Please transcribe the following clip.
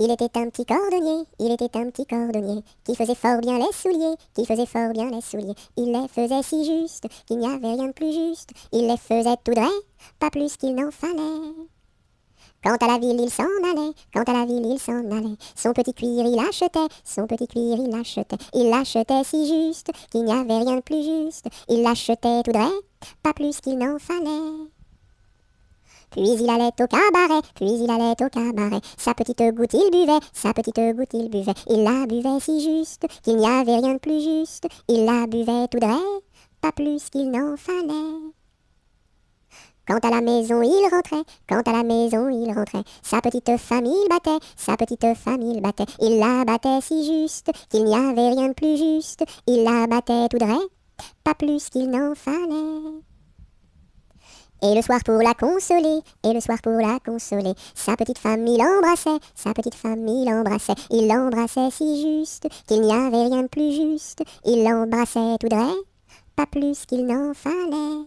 Il était un petit cordonnier, il était un petit cordonnier, qui faisait fort bien les souliers, qui faisait fort bien les souliers. Il les faisait si juste, qu'il n'y avait rien de plus juste. Il les faisait tout droit, pas plus qu'il n'en fallait. Quant à la ville, il s'en allait, quant à la ville, il s'en allait. Son petit cuir, il achetait, son petit cuir, il achetait. Il l'achetait si juste, qu'il n'y avait rien de plus juste. Il l'achetait tout droit, pas plus qu'il n'en fallait. Puis il allait au cabaret, puis il allait au cabaret. Sa petite goutte il buvait, sa petite goutte il buvait. Il la buvait si juste, qu'il n'y avait rien de plus juste. Il la buvait tout droit, pas plus qu'il n'en fallait. Quant à la maison, il rentrait, quant à la maison, il rentrait. Sa petite famille battait, sa petite famille battait. Il la battait si juste, qu'il n'y avait rien de plus juste. Il la battait tout droit, pas plus qu'il n'en fallait. Et le soir pour la consoler, et le soir pour la consoler, sa petite femme il embrassait, sa petite femme il embrassait. Il l'embrassait si juste, qu'il n'y avait rien de plus juste. Il l'embrassait tout droit, pas plus qu'il n'en fallait.